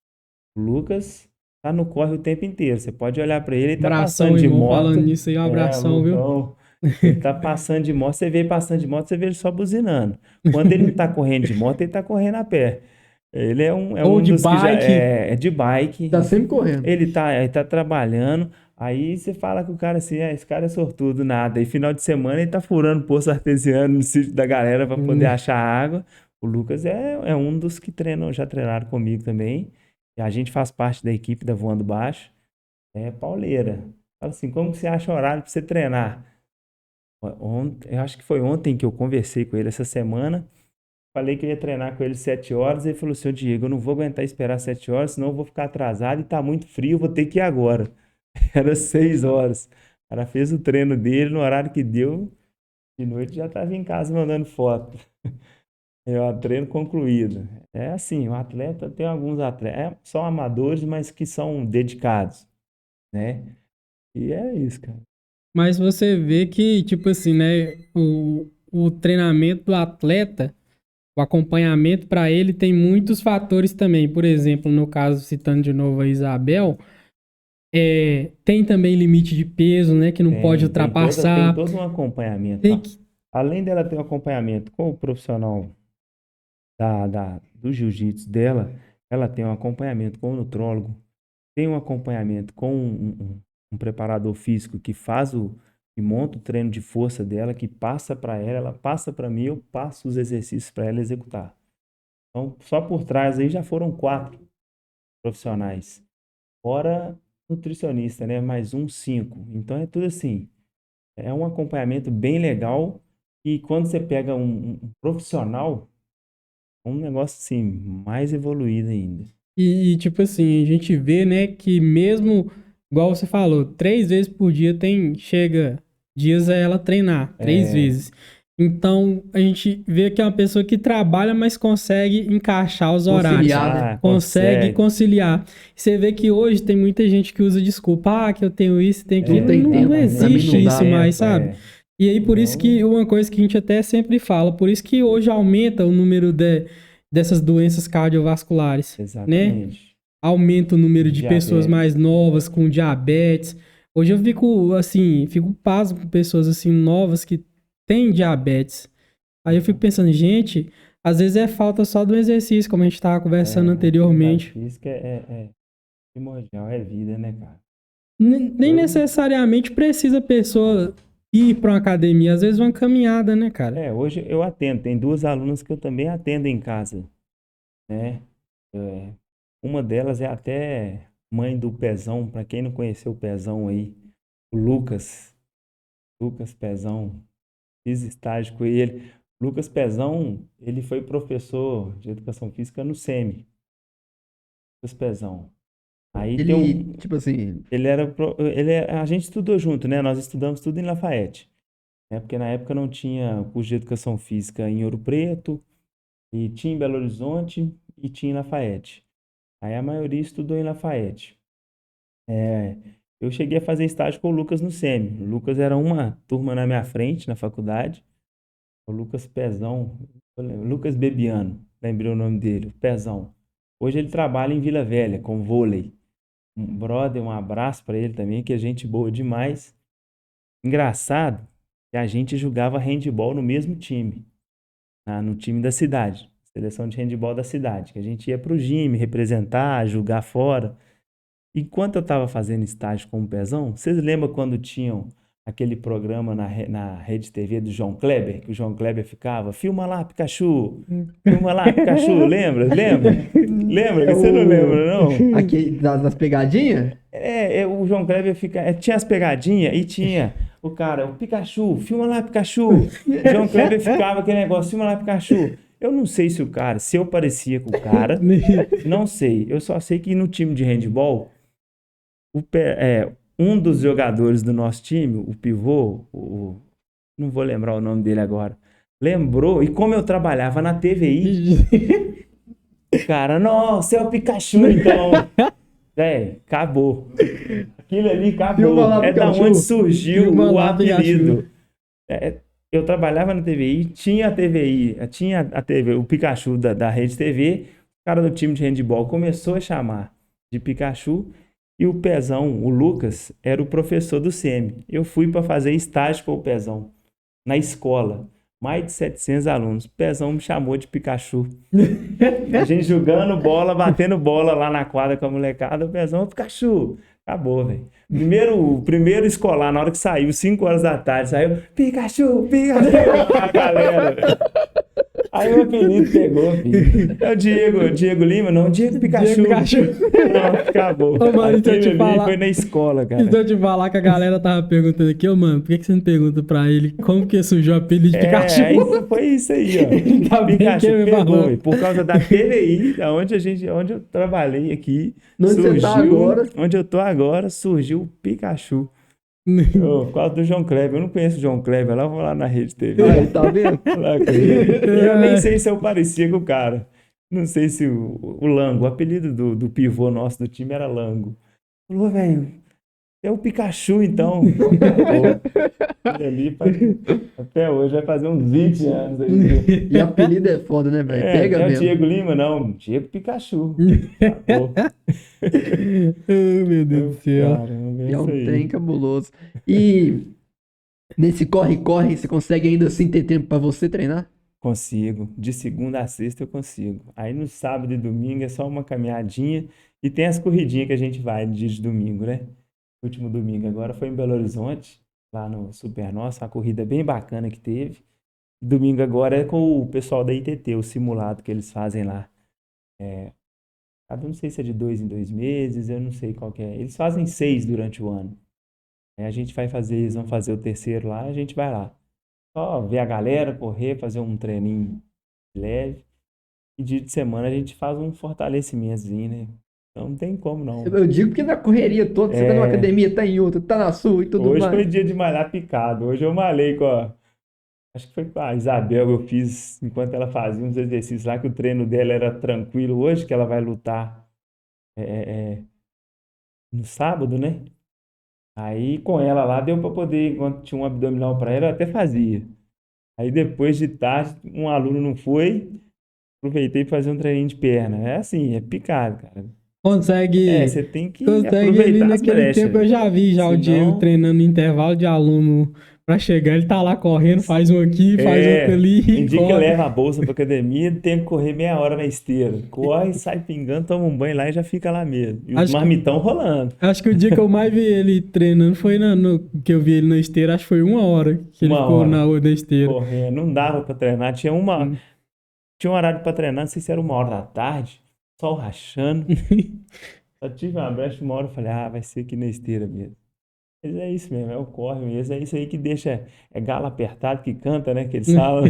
O Lucas tá no corre o tempo inteiro. Você pode olhar para ele, ele tá Abração, passando de irmão, falando moto. nisso aí, um É, abração, viu? Lucão. Ele tá passando de moto, você vê ele passando de moto, você vê ele só buzinando. Quando ele não tá correndo de moto, ele tá correndo a pé. Ele é Ou um de dos que já bike. é de bike. Tá sempre correndo. Ele tá trabalhando. Aí você fala que o cara assim, esse cara é sortudo, nada. E final de semana ele tá furando poço artesiano no sítio da galera para poder achar água. O Lucas é um dos que já treinaram comigo também. E a gente faz parte da equipe da Voando Baixo. É pauleira. Fala assim, como que você acha horário para você treinar? Eu acho que foi ontem que eu conversei com ele essa semana. Falei que eu ia treinar com ele 7 horas. Ele falou assim, ô Diego, eu não vou aguentar esperar 7 horas, senão eu vou ficar atrasado e tá muito frio, eu vou ter que ir agora. Era 6 horas. O cara fez o treino dele no horário que deu. De noite já estava em casa mandando foto. É o treino concluído. É assim, o atleta tem alguns atletas, são amadores, mas que são dedicados, né? E é isso, cara. Mas você vê que, tipo assim, né, o treinamento do atleta, o acompanhamento para ele tem muitos fatores também. Por exemplo, no caso, citando de novo a Isabel, tem também limite de peso, né, que não pode Tem ultrapassar. todo um acompanhamento. Tem que, Além dela ter um acompanhamento com o profissional do jiu-jitsu dela, ela tem um acompanhamento com o nutrólogo, tem um acompanhamento com um preparador físico que monta o treino de força dela, que passa para ela passa para mim, eu passo os exercícios para ela executar. Então, só por trás aí já foram 4 profissionais. Fora nutricionista, né? Mais 5. Então é tudo assim. É um acompanhamento bem legal e quando você pega um profissional, é um negócio assim, mais evoluído ainda. tipo assim, a gente vê, né, que mesmo, igual você falou, 3 vezes por dia chega dias a ela treinar, 3 vezes. Então, a gente vê que é uma pessoa que trabalha, mas consegue encaixar os horários, Conciliar, né? consegue Consegue. conciliar. Você vê que hoje tem muita gente que usa desculpa, que eu tenho isso, tenho aquilo. Não tem Não, tempo, não pra mim existe não isso dá. mais, sabe? E aí, por isso que Igual- uma coisa que a gente até sempre fala, por isso que hoje aumenta o número dessas doenças cardiovasculares, né? Exatamente. Aumenta o número de pessoas mais Diabetes. novas com diabetes. Hoje eu fico, assim, fico pasmo com pessoas, assim, novas que têm diabetes. Aí eu fico pensando, gente, às vezes é falta só do exercício, como a gente estava conversando Atividade anteriormente. física é primordial, é vida, né, cara? Nem Eu, necessariamente precisa a pessoa ir para uma academia, às vezes uma caminhada, né, cara? hoje eu atendo, tem 2 alunas que eu também atendo em casa, né? É, uma delas é até mãe do Pezão, para quem não conheceu o Pezão aí, o Lucas Pezão, fiz estágio com ele. Lucas Pezão, ele foi professor de educação física no SEMI, Lucas Pezão. Aí tem Ele, tipo assim, a gente estudou junto, né? Nós estudamos tudo em Lafayette, né? Porque na época não tinha curso de educação física em Ouro Preto, e tinha em Belo Horizonte e tinha em Lafayette. Aí a maioria estudou em Lafayette. É, eu cheguei a fazer estágio com o Lucas no SEMI. O Lucas era uma turma na minha frente, na faculdade. O Lucas Pezão, Lucas Bebiano, lembrei o nome dele, o Pezão. Hoje ele trabalha em Vila Velha, com vôlei. Um brother, um abraço para ele também, que é gente boa demais. Engraçado que a gente jogava handball no mesmo time, no time da cidade. seleção de handebol da cidade, que a gente ia pro gym, representar, jogar fora. Enquanto eu estava fazendo estágio com o Pezão, vocês lembram quando tinham aquele programa na Rede TV do João Kleber, que o João Kleber ficava, filma lá, Pikachu, filma lá, Pikachu, lembra? Lembra? Que você não lembra, não? Aqui das pegadinhas? O João Kleber tinha as pegadinhas e tinha o cara, o Pikachu, filma lá, Pikachu. O João Kleber ficava aquele negócio, filma lá, Pikachu. Eu não sei se eu parecia com o cara, não sei. Eu só sei que no time de handball, um dos jogadores do nosso time, o pivô, não vou lembrar o nome dele agora, lembrou, e como eu trabalhava na TVI, cara, nossa, é o Pikachu, então. Acabou. Aquilo ali acabou. É da onde surgiu o apelido. Eu trabalhava na TVI, tinha a TVI, o Pikachu da Rede TV, o cara do time de handball começou a chamar de Pikachu, e o Pezão, o Lucas, era o professor do SEMI. Eu fui para fazer estágio com o Pezão na escola. Mais de 700 alunos. O Pezão me chamou de Pikachu. A gente jogando bola, batendo bola lá na quadra com a molecada. O Pezão, Pikachu. Acabou, velho. Primeiro escolar, na hora que saiu, 5 horas da tarde, saiu Pikachu, Pikachu. A galera, velho. Aí o apelido pegou, filho. É o Diego Lima, não, Diego Pikachu. Não, acabou. Ô, mano, então Aquele ali foi na escola, cara. Então eu te falar que a galera tava perguntando aqui, mano, por que você não pergunta pra ele como que surgiu o apelido de Pikachu? Foi isso aí, ó. Tá bem Pikachu que me pegou, falou. e por causa da TVI, onde eu trabalhei aqui, Onde você tá agora? onde eu tô agora, surgiu o Pikachu. Por causa do João Kleber. Eu não conheço o João Kleber, lá eu vou lá na Rede TV. Aí, tá vendo? Lá com ele. Eu nem sei se eu parecia com o cara. Não sei se o Lango, o apelido do pivô nosso do time era Lango. Falou, velho, é o Pikachu então. Até hoje vai fazer uns 20 anos aí. E apelido é foda, né, velho? Pega não é o mesmo. Diego Lima, não. Diego Pikachu. Acabou. Oh, meu Deus do céu. Caramba, É um isso aí. trem cabuloso. E nesse corre-corre, você consegue ainda assim ter tempo pra você treinar? Consigo. De segunda a sexta eu consigo. Aí no sábado e domingo é só uma caminhadinha. E tem as corridinhas que a gente vai no dia de domingo, né? Último domingo agora foi em Belo Horizonte, lá no Super Nossa, uma corrida bem bacana que teve. Domingo agora é com o pessoal da ITT, o simulado que eles fazem lá. Eu não sei se é de 2 em 2 meses, eu não sei qual que é. Eles fazem 6 durante o ano. Aí a gente vai fazer, eles vão fazer o terceiro lá, a gente vai lá. Só ver a galera, correr, fazer um treininho leve. E dia de semana a gente faz um fortalecimentozinho, né? Então não tem como não. Eu digo que na correria toda, você tá numa academia, tá em outra, tá na sua e tudo Hoje mais. foi dia de malhar picado. Hoje eu malhei acho que foi com a Isabel, eu fiz enquanto ela fazia uns exercícios lá, que o treino dela era tranquilo. Hoje que ela vai lutar no sábado, né? Aí com ela lá deu pra poder, enquanto tinha um abdominal pra ela, eu até fazia. Aí depois de tarde, um aluno não foi, aproveitei pra fazer um treininho de perna. É assim, é picado, cara. Consegue Você tem que ali aproveitar as naquele brechas. tempo, eu já vi já o Diego Senão- treinando no intervalo de aluno pra chegar, ele tá lá correndo, faz um aqui, faz outro ali Tem e dia que corre. leva a bolsa pra academia, tem que correr meia hora na esteira. Corre, sai pingando, toma um banho lá e já fica lá mesmo. E os Acho que- marmitão rolando. Acho que o dia que eu mais vi ele treinando foi que eu vi ele na esteira, acho que foi 1 hora que ele Uma ficou hora. na esteira. Correndo, não dava pra treinar. Tinha um horário pra treinar, não sei se era 1 hora da tarde, sol rachando. Só tive uma brecha 1 hora, eu falei, vai ser aqui na esteira mesmo. Mas é isso mesmo, é o corre mesmo, é isso aí que deixa, galo apertado que canta, né, que eles falam.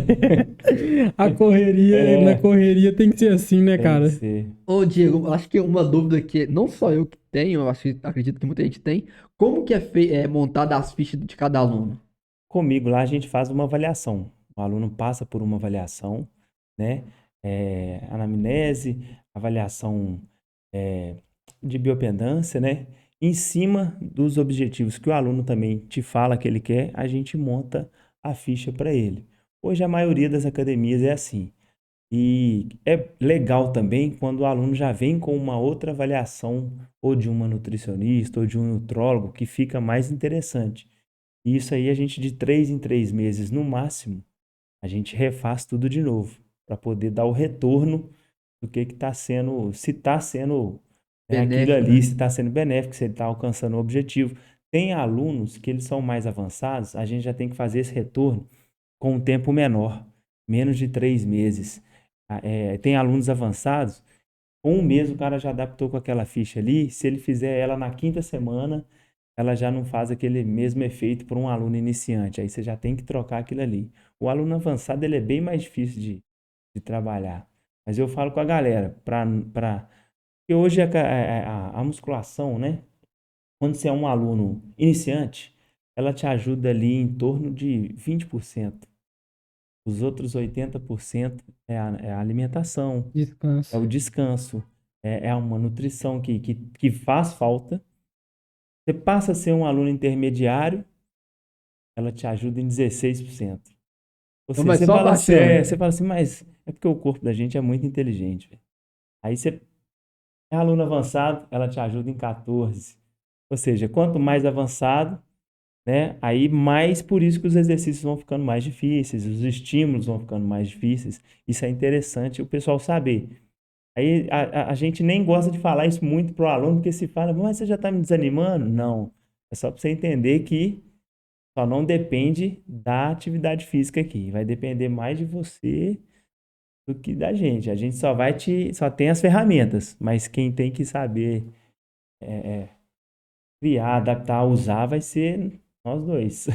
A correria, na correria tem que ser assim, né, Tem cara? que ser. Ô, Diego, acho que uma dúvida que não só eu que tenho, acredito que muita gente tem. Como que é montada as fichas de cada aluno? Comigo lá a gente faz uma avaliação. O aluno passa por uma avaliação, né? Anamnese, avaliação de biopendância, né? Em cima dos objetivos que o aluno também te fala que ele quer, a gente monta a ficha para ele. Hoje a maioria das academias é assim. E é legal também quando o aluno já vem com uma outra avaliação, ou de uma nutricionista, ou de um nutrólogo, que fica mais interessante. E isso aí a gente de 3 em 3 meses, no máximo, a gente refaz tudo de novo. para poder dar o retorno do que está sendo, se está sendo aquilo Benéfico, ali, né? se está sendo benéfico, se ele está alcançando o objetivo. Tem alunos que eles são mais avançados, a gente já tem que fazer esse retorno com um tempo menor, menos de 3 meses. Tem alunos avançados, com um mês o cara já adaptou com aquela ficha ali, se ele fizer ela na quinta semana, ela já não faz aquele mesmo efeito para um aluno iniciante, aí você já tem que trocar aquilo ali. O aluno avançado, ele é bem mais difícil de trabalhar. Mas eu falo com a galera, porque hoje a musculação, né? Quando você é um aluno iniciante, ela te ajuda ali em torno de 20%. Os outros 80% é a alimentação, é Descanso. o descanso, é uma nutrição que faz falta. Você passa a ser um aluno intermediário, ela te ajuda em 16%. Ou Então seja, vai você só fala assim, baixando. você fala assim, mas é porque o corpo da gente é muito inteligente, velho. Aí você é aluno avançado, ela te ajuda em 14. Ou seja, quanto mais avançado, né? Aí mais por isso que os exercícios vão ficando mais difíceis, os estímulos vão ficando mais difíceis. Isso é interessante o pessoal saber. Aí a gente nem gosta de falar isso muito pro aluno, porque se fala, mas você já está me desanimando? Não. É só para você entender que só não depende da atividade física aqui. Vai depender mais de você do que da gente. A gente só tem as ferramentas, mas quem tem que saber criar, adaptar, usar vai ser nós dois.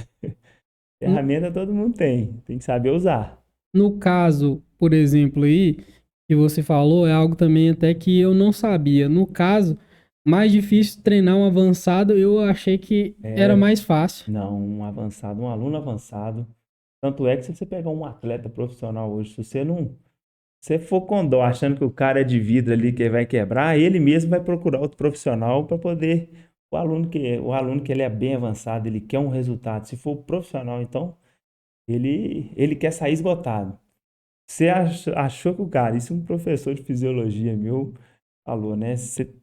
No, Ferramenta todo mundo tem que saber usar. no caso, por exemplo, aí, que você falou, é algo também até que eu não sabia. No caso, mais difícil treinar um avançado, eu achei que era É, mais fácil. não, um aluno avançado. Tanto é que se você pegar um atleta profissional hoje, se você não, se você for com dó, achando que o cara é de vidro ali que vai quebrar, ele mesmo vai procurar outro profissional para poder. O aluno que ele é bem avançado, ele quer um resultado. Se for profissional, então, ele quer sair esgotado. Você achou que o cara, isso um professor de fisiologia meu falou, né? Se você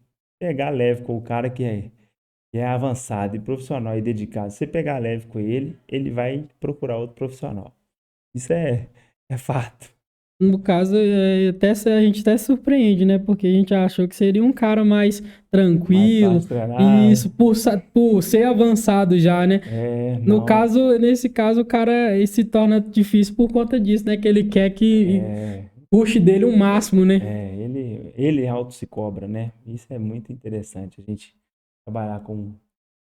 pegar leve com o cara que é avançado e profissional e dedicado, se você pegar leve com ele, ele vai procurar outro profissional. Isso é fato. No caso, a gente até surpreende, né? Porque a gente achou que seria um cara mais Mais tranquilo, fácil de e treinar. isso por ser avançado já, né? No Não. caso, nesse caso, o cara se torna difícil por conta disso, né? Que ele quer que É, puxe dele o máximo, né? ele auto se cobra, né? Isso é muito interessante, a gente trabalhar com o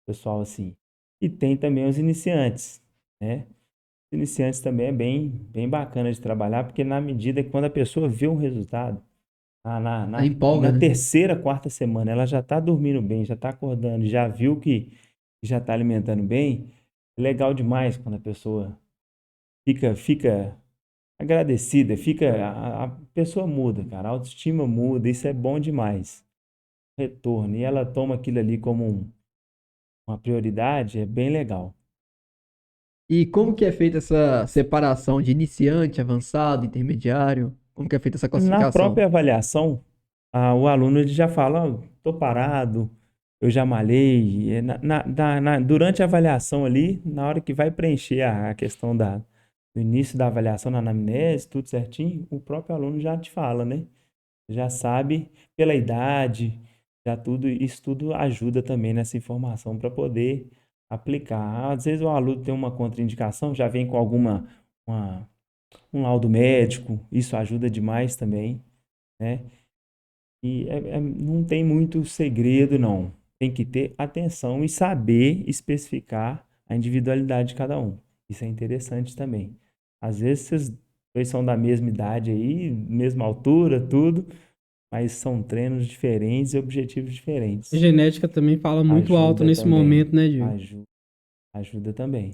pessoal assim. E tem também os iniciantes, né? Os iniciantes também é bem bacana de trabalhar, porque na medida que quando a pessoa vê um resultado, Aí na empolga, né? terceira, quarta semana, ela já está dormindo bem, já está acordando, já viu que já está alimentando bem, é legal demais quando a pessoa fica agradecida, a pessoa muda, cara, a autoestima muda, isso é bom demais. Retorno, e ela toma aquilo ali como uma prioridade, é bem legal. E como que é feita essa separação de iniciante, avançado, intermediário? Como que é feita essa Na classificação? própria avaliação, o aluno ele já fala, ó, tô parado, eu já malhei. Durante a avaliação ali, na hora que vai preencher a questão do início da avaliação na anamnese, tudo certinho, o próprio aluno já te fala, né? Já sabe pela idade, já tudo, isso tudo ajuda também nessa informação para poder aplicar. Às vezes o aluno tem uma contraindicação, já vem com uma- um laudo médico, isso ajuda demais também, né? E não tem muito segredo, não. Tem que ter atenção e saber especificar a individualidade de cada um. Isso é interessante também. Às vezes vocês dois são da mesma idade aí, mesma altura, tudo, mas são treinos diferentes e objetivos A diferentes. genética também fala muito alto Ajuda nesse também. momento, né, Diego? Ajuda também,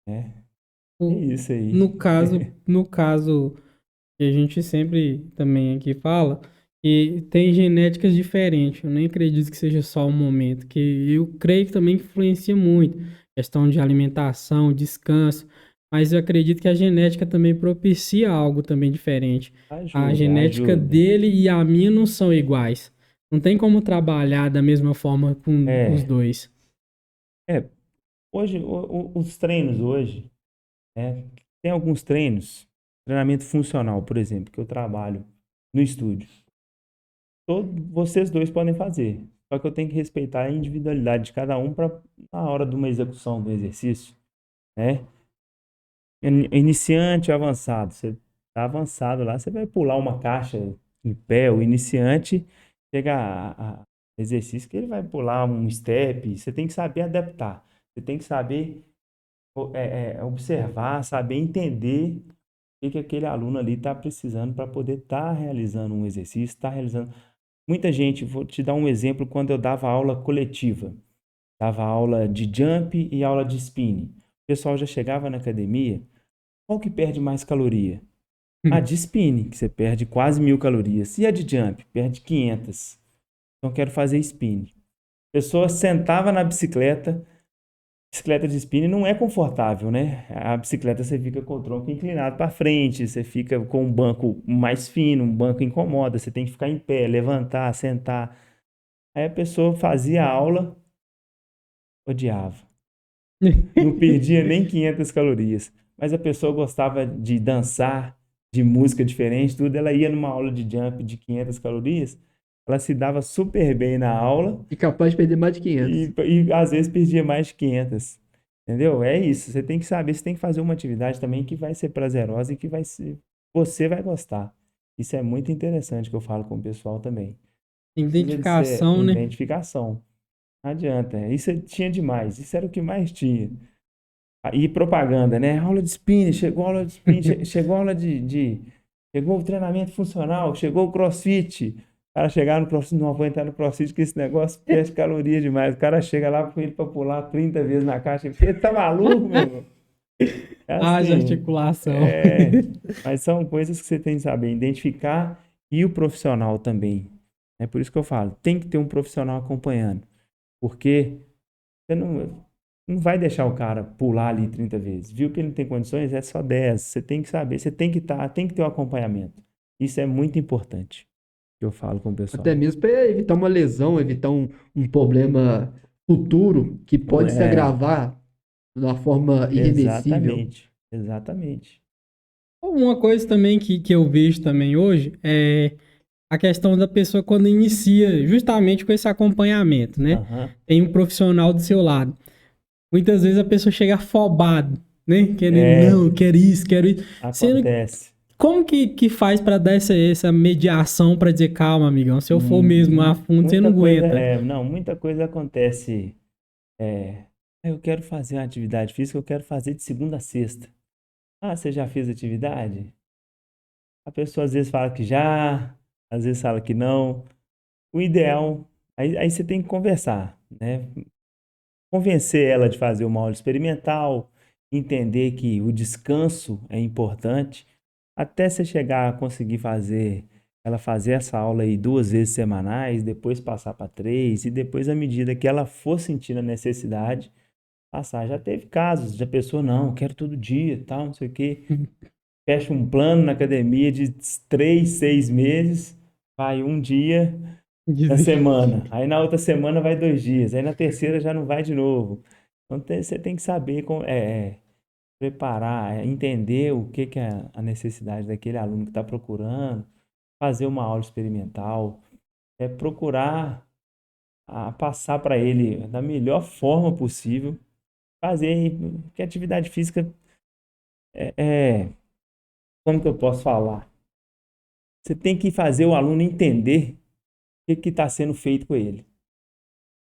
né? É O- isso aí. no caso que a gente sempre também aqui fala, que tem genéticas diferentes. Eu nem acredito que seja só um momento, que eu creio que também influencia muito. Questão de alimentação, descanso, mas eu acredito que a genética também propicia algo também diferente. A Ajuda, genética ajuda. dele e a minha não são iguais. Não tem como trabalhar da mesma forma com os É, dois. é. Hoje, os treinos hoje, né? Tem alguns treinos treinamento funcional, por exemplo, que eu trabalho no estúdio. Vocês dois podem fazer. Só que eu tenho que respeitar a individualidade de cada um para na hora de uma execução do exercício, né? Iniciante, avançado. Você tá avançado lá, você vai pular uma caixa em pé. O iniciante chega a exercício que ele vai pular um step. Você tem que saber adaptar. Você tem que saber observar, saber entender o que aquele aluno ali está precisando para poder estar realizando um exercício, estar realizando. Muita gente, vou te dar um exemplo quando eu dava aula coletiva. Dava aula de jump e aula de spinning. O pessoal já chegava na academia, qual que perde mais caloria? A de spinning, que você perde quase 1.000 calorias. E a de jump? Perde 500. Então, quero fazer spinning. A pessoa sentava na bicicleta de spinning não é confortável, né? A bicicleta você fica com o tronco inclinado para frente, você fica com um banco mais fino, um banco incomoda, você tem que ficar em pé, levantar, sentar. Aí a pessoa fazia a aula, odiava. Não perdia nem 500 calorias. Mas a pessoa gostava de dançar, de música diferente, tudo. Ela ia numa aula de jump de 500 calorias, ela se dava super bem na aula E capaz de perder mais de 500. e às vezes perdia mais de 500. Entendeu? É isso. Você tem que saber, você tem que fazer uma atividade também que vai ser prazerosa e que você vai gostar. Isso é muito interessante que eu falo com o pessoal também. Precisa de ser Identificação, né? identificação. Não adianta. Isso tinha demais. Isso era o que mais tinha. E propaganda, né? Aula de spinning, chegou a aula de spinning, chegou a aula chegou o treinamento funcional, chegou o CrossFit. O cara chegar no CrossFit, não vou entrar no CrossFit, que esse negócio perde caloria demais. O cara chega lá com ele pra pular 30 vezes na caixa. Ele tá maluco, meu irmão? É Haja assim, articulação. mas são coisas que você tem que saber identificar e o profissional também. É por isso que eu falo, tem que ter um profissional acompanhando. Porque você não vai deixar o cara pular ali 30 vezes. Viu que ele não tem condições? É só 10. Você tem que saber, você tem que ter o acompanhamento. Isso é muito importante, que eu falo com o pessoal. Até mesmo para evitar uma lesão, evitar um problema futuro que pode se agravar de uma forma irreversível. Exatamente. Uma coisa também que eu vejo também hoje é a questão da pessoa quando inicia justamente com esse acompanhamento, né? Aham. Tem um profissional do seu lado. Muitas vezes a pessoa chega afobado, né? Querendo, não, eu quero isso, quero isso. Acontece. Como que faz pra dar essa mediação pra dizer, calma, amigão, se eu for mesmo a fundo, você não aguenta. Muita coisa acontece. Eu quero fazer uma atividade física, eu quero fazer de segunda a sexta. Ah, você já fez atividade? A pessoa às vezes fala que já, às vezes fala que não. O ideal, aí você tem que conversar, né? Convencer ela de fazer uma aula experimental, entender que o descanso é importante, até você chegar a conseguir ela fazer essa aula aí 2 vezes semanais, depois passar para 3, e depois, à medida que ela for sentindo a necessidade, passar. Já teve casos de a pessoa, não, eu quero todo dia, tal, não sei o quê. Fecha um plano na academia de 3, 6 meses, vai um dia da semana. Aí na outra semana vai 2 dias. Aí na terceira já não vai de novo. Então você tem que saber preparar, entender o que é a necessidade daquele aluno que está procurando, fazer uma aula experimental, procurar passar para ele da melhor forma possível, fazer, porque atividade física como que eu posso falar? Você tem que fazer o aluno entender o que está sendo feito com ele.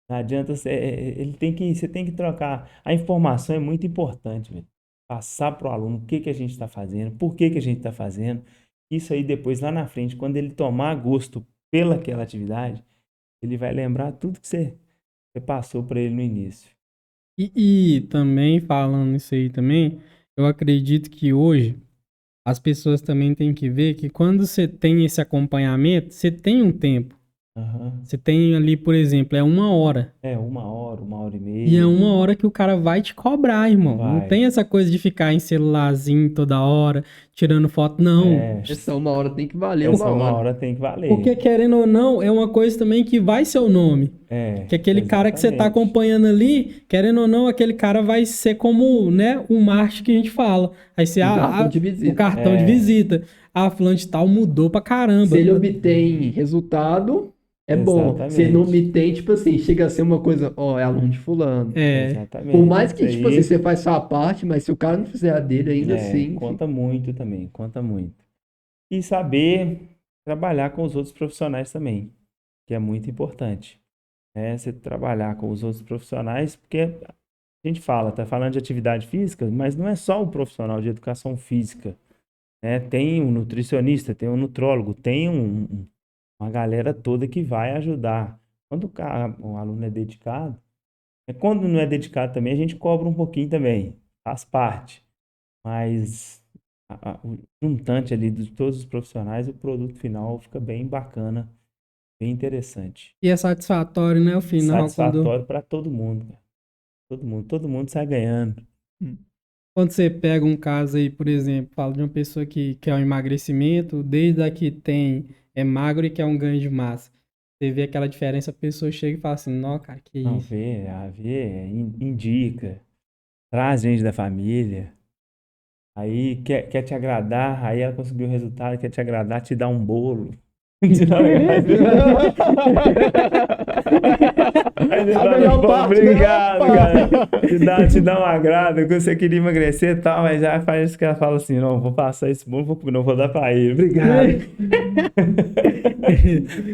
Não adianta, você tem que trocar. A informação é muito importante, velho. Passar para o aluno o que a gente está fazendo, por que a gente está fazendo. Isso aí depois, lá na frente, quando ele tomar gosto pelaquela atividade, ele vai lembrar tudo que você passou para ele no início. E também, falando isso aí também, eu acredito que hoje as pessoas também têm que ver que quando você tem esse acompanhamento, você tem um tempo. Você tem ali, por exemplo, é 1 hora. 1 hora, 1 hora e meia. E é 1 hora que o cara vai te cobrar, irmão. Não Vai. tem essa coisa de ficar em celularzinho toda hora, tirando foto, não. Essa uma hora tem que valer Essa uma hora. hora tem que valer. Porque, querendo ou não, é uma coisa também que vai seu nome. Que aquele cara que você tá exatamente. acompanhando ali, querendo ou não, aquele cara vai ser como, né, o marketing que a gente fala. Aí você, Cartão de visita. o cartão de visita. A fulano de tal mudou pra caramba. Se ele obtém resultado, é bom. Se ele não obtém, tipo assim, chega a ser uma coisa, ó, é aluno de fulano. Exatamente. Por mais que, Isso tipo aí assim, você faz sua parte, mas se o cara não fizer a dele, ainda assim. conta muito também, conta muito. E saber trabalhar com os outros profissionais também, que é muito importante. Você trabalhar com os outros profissionais, porque a gente tá falando de atividade física, mas não é só o profissional de educação física, né? Tem um nutricionista, tem um nutrólogo, tem uma galera toda que vai ajudar. Quando o aluno é dedicado, quando não é dedicado também, a gente cobra um pouquinho também, faz parte. Mas o juntante ali de todos os profissionais, o produto final fica bem bacana, bem interessante. E é satisfatório, né, o final. Satisfatório para todo mundo, cara. Todo mundo sai ganhando. Quando você pega um caso aí, por exemplo, fala de uma pessoa que quer um emagrecimento, desde a que é magro e quer um ganho de massa. Você vê aquela diferença, a pessoa chega e fala assim, não, cara, que Não, isso. indica, traz gente da família, aí quer te agradar, aí ela conseguiu o resultado, quer te agradar, te dá um bolo. Te dá Aí você fala, obrigado, cara. Te dá um agrado, que você queria emagrecer e tal, mas já faz que ela fala assim, não, vou passar esse bolo, não vou dar pra ele. Obrigado.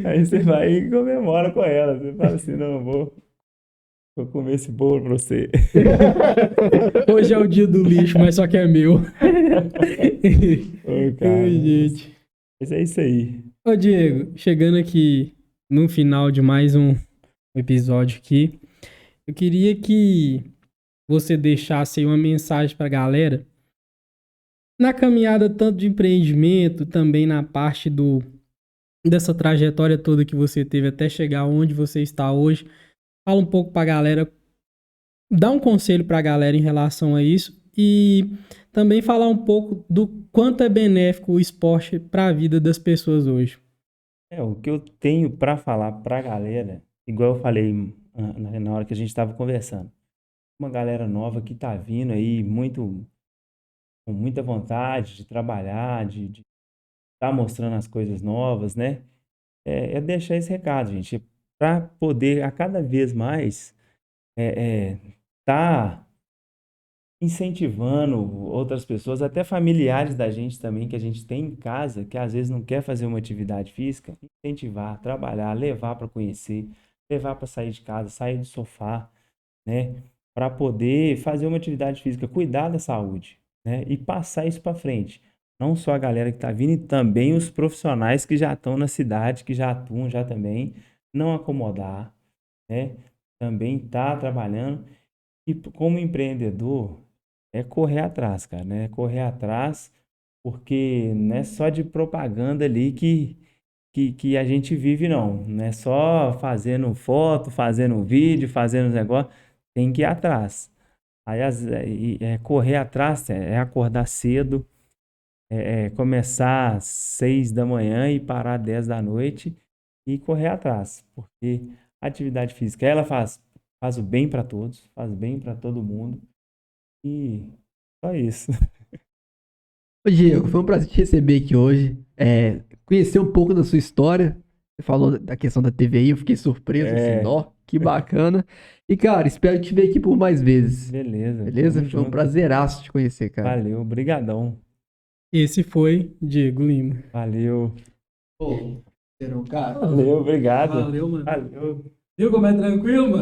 Aí você vai e comemora com ela. Você fala assim, não, vou comer esse bolo pra você. Hoje é o dia do lixo, mas só que é meu. Ô, cara, gente. Mas é isso aí. Ô, Diego, chegando aqui no final de mais um episódio aqui, eu queria que você deixasse aí uma mensagem pra galera na caminhada tanto de empreendimento, também na parte dessa trajetória toda que você teve até chegar onde você está hoje. Fala um pouco pra galera, dá um conselho pra galera em relação a isso e também falar um pouco do quanto é benéfico o esporte pra vida das pessoas hoje. O que eu tenho para falar pra galera, igual eu falei na hora que a gente estava conversando, uma galera nova que tá vindo aí com muita vontade de trabalhar, de tá mostrando as coisas novas, né? Deixar esse recado, gente, para poder a cada vez mais tá incentivando outras pessoas, até familiares da gente também, que a gente tem em casa, que às vezes não quer fazer uma atividade física, incentivar, trabalhar, levar para conhecer, levar para sair de casa, sair do sofá, né? Para poder fazer uma atividade física, cuidar da saúde, né? E passar isso para frente. Não só a galera que está vindo, e também os profissionais que já estão na cidade, que já atuam já também, não acomodar, né? Também tá trabalhando. E como empreendedor, é correr atrás, cara, né? Correr atrás, porque não é só de propaganda ali que a gente vive, não. Não é só fazendo foto, fazendo vídeo, fazendo negócio. Tem que ir atrás. Aí, correr atrás é acordar cedo, começar às 6 da manhã e parar às 10 da noite e correr atrás. Porque a atividade física, ela faz o bem para todos, faz bem para todo mundo. E só isso. Ô, Diego, foi um prazer te receber aqui hoje. Conhecer um pouco da sua história. Você falou da questão da TVI, eu fiquei surpreso, assim, ó, que bacana. E, cara, espero te ver aqui por mais vezes. Beleza. Beleza? Tamo Foi um junto. prazeraço te conhecer, cara. Valeu, brigadão. Esse foi Diego Lima. Valeu. Pô, cara. Valeu, obrigado. Valeu, mano. Valeu. Viu como é tranquilo, mano?